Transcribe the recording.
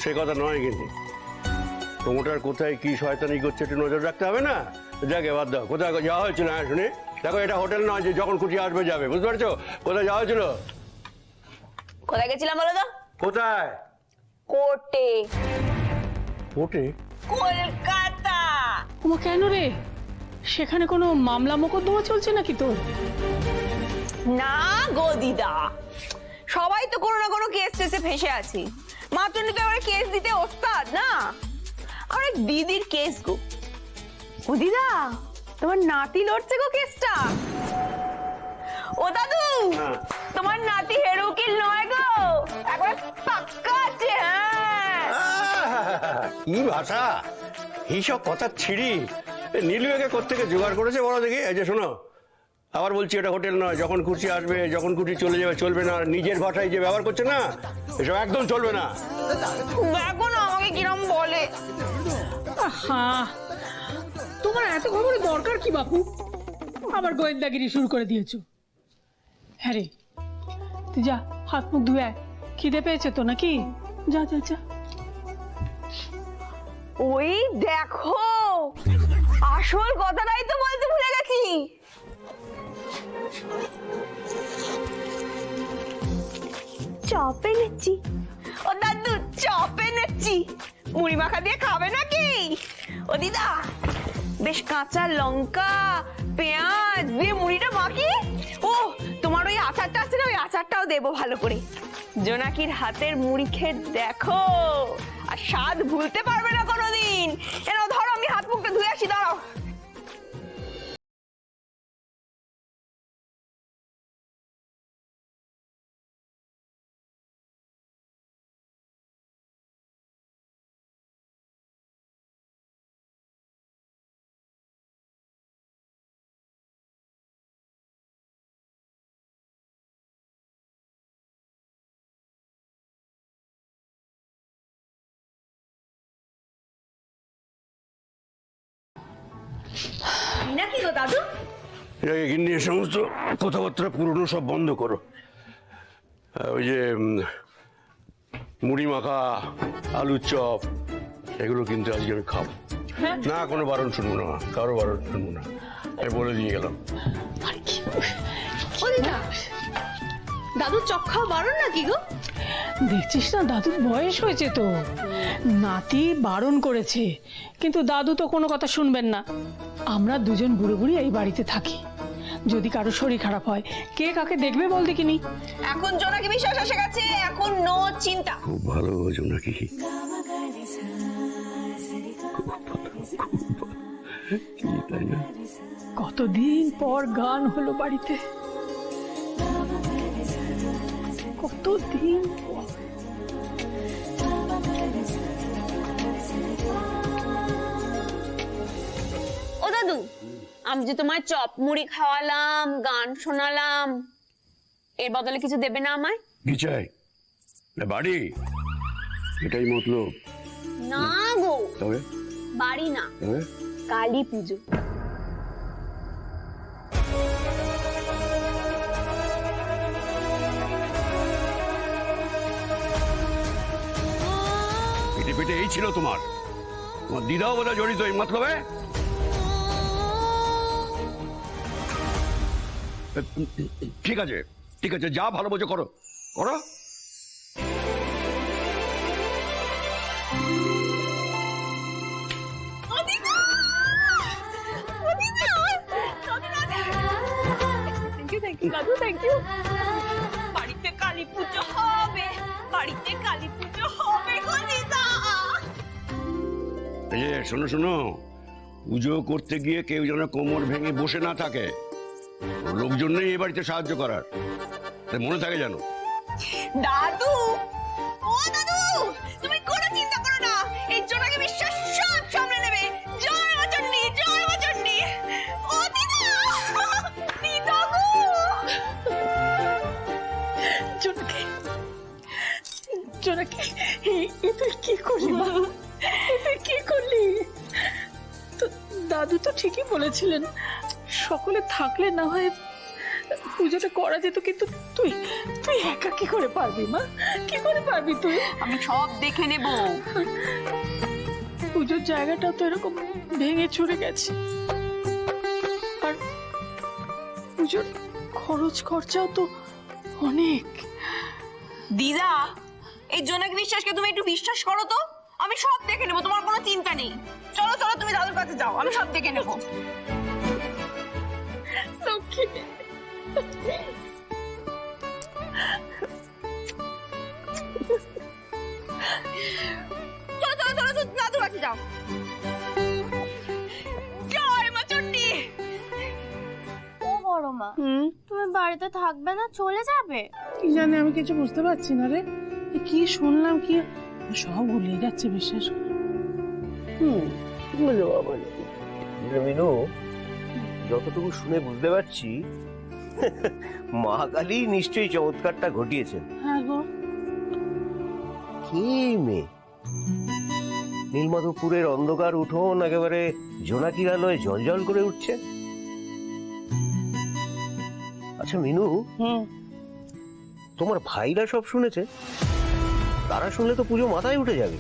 সে কথা নয়, কিন্তু প্রমোটার কোথায় কি শয়তানি করছে একটু নজর রাখতে হবে না? যাকে বাদ দাও, কোথায় যাওয়া হয়েছিল? হ্যাঁ শুনি, দেখো এটা হোটেল নয় যে যখন খুশি আসবে যাবে, বুঝতে পারছো? কোথায় যাওয়া হয়েছিল? কোথায় গেছিলাম বলো তো? কোথায়? কোর্টে। কোর্টে? কলকাতা। ও কেন রে? সেখানে কোনো মামলা মোকদ্দমা চলছে নাকি তোর? না গো দিদা, সবাই তো কোনো না কোনো কেস টেসে ফেসে আছি। মাতনি তো আমার কেস দিতে ওস্তাদ না। আমার এক দিদির কেস গো। ও দিদা, তোমার নাতি লড়ছে গো কেসটা। ও দাদু, তোমার নাতি হেরো উকিল নয় গো, একবার পাক্কা আছে। হ্যাঁ, কি ভাষা, এইসব কথা ছিড়ি নীলু একে কোত্থেকে জোগাড় করেছে বড় দেখি। এই যে শোনো, আবার বলছি এটা হোটেল নয়, যখন খুশি আসবে যখন খুশি চলে যাবে, চলবে না। নিজের ভাষায় যে ব্যবহার করছে না, এসব একদম চলবে না। দেখো না আমাকে কিরম বলে। হ্যাঁ, তোমার এত খবরের দরকার কি বাপু? আবার গোয়েন্দাগিরি শুরু করে দিয়েছো। হ্যাঁ রে, তুই যা হাত মুখ ধুয়ে আয়। খিদে পেয়েছে তো নাকি? যা যা যা। ওই দেখো, আসল কথাটাই তো বলতে ভুলে গেছি। চপ এনেছি। ও দাদু, চপ এনেছি। মুড়ি মাখা দিয়ে খাবে নাকি? ও দিদা, বেশ কাঁচা লঙ্কা পেঁয়াজ দিয়ে মুড়িটা মাখি। ও তোমার ওই আচারটা আছে না, ওই আচারটাও দেবো ভালো করে। জোনাকির হাতের মুড়ি খেয়ে দেখো, আর স্বাদ ভুলতে পারবে না কোনোদিন। এনো ধরো, আমি হাত মুখটা ধুয়ে আসি, দাঁড়াও। নাকি গো দাদু? কিন্তু এই সমস্ত কথাবার্তা পুরনো সব বন্ধ করো। ওই যে মুড়ি মাখা, আলুর চপ, এগুলো কিন্তু আজকে আমি খাবো না। কোনো বারণ শুনবো না, কারো বারণ শুনবো না, আমি বলে দিয়ে গেলাম। দাদু চপ খাওয়া বারণ নাকি গো? দেখছিস না, দাদুর বয়স হয়েছে তো, নাতি বারণ করেছে, কিন্তু দাদু তো কোনো কথা শুনবেন না। আমরা দুজন বুড়ো বুড়ি এই বাড়িতে থাকি, যদি কারো শরীর খারাপ হয় কে কাকে দেখবে বল দেখিনি? এখন জোনাকি বিশ্বাস এসে গেছে, এখন নো চিন্তা। খুব ভালো জোনাকি, কি তাই না? কতদিন পর গান হলো বাড়িতে, কতদিন পর। ও দাদু, আমি যে তোমায় চপ মুড়ি খাওয়ালাম, গান শোনালাম, এর বদলে কিছু দেবে না আমায়? কি চাই? বাড়ি? এটাই মতলব? না গো, তবে বাড়ি না, তবে কালী পুজো। পেটে পেটে এই ছিল তোমার? তোমার দিদাও বোধহয় জড়িত এই মতলবে। ঠিক আছে ঠিক আছে, যা ভালো বোঝো করো করো। বাড়িতে কালী পুজো হবে, বাড়িতে কালী পুজো হবে গো দিদা। এই যে শোনো শোনো, পুজো করতে গিয়ে কেউ যেন কোমর ভেঙে বসে না থাকে। লোকজন নেই এই বাড়িতে সাহায্য করার, মনে থাকে যেন। দাদু, ও দাদু, তুমি কোনো চিন্তা করো না, এই জোনাকি বিশ্বাস সব সামলে নেবে। জয় মা চণ্ডী, জয় মা চণ্ডী। ও দিদা, দিদা গো। জোনাকি, জোনাকি, তুই কি করলি মা? তুই কি করলি? তো দাদু তো ঠিকই বলেছিলেন, সকলে থাকলে না হয় পুজোটা করা যেত, কিন্তু তুই তুই একা কি করে পারবি মা? কি করে পারবি তুই? আমি সব দেখে নেব। পুজোর জায়গাটাও তো এরকম ভেঙে চুরে গেছে, আর পুজোর খরচ খরচাও তো অনেক। দিদা, এই জোনাকি বিশ্বাসকে তুমি একটু বিশ্বাস করো তো। আমি সব দেখে নেবো, তোমার কোনো চিন্তা নেই। চলো চলো, তুমি দাদুর কাছে যাও, আমি সব দেখে নেবো। লক্ষ্মী, চলো চলো চলো, দাদুর কাছে যাও। জয় মা চণ্ডী। ও বড় মা, তুমি বাড়িতে থাকবে না, চলে যাবে? কি জানি, আমি কিছু বুঝতে পারছি না রে। এ কি শুনলাম, কি সব গুলিয়ে যাচ্ছে, বিশ্বাস কর। মিনু, যতটুকু শুনে বুঝতে পারছি মা কালী নিশ্চয়ই চমৎকারটা ঘটিয়েছেন। হ্যাঁ গো, কি মেয়ে, নীলমাধবপুরের অন্ধকার উঠোন একেবারে জোনাকির আলোয় জলজল করে উঠছে। আচ্ছা মিনু, তোমার ভাইরা সব শুনেছে? তারা শুনলে তো পুজো মাথায় উঠে যাবে।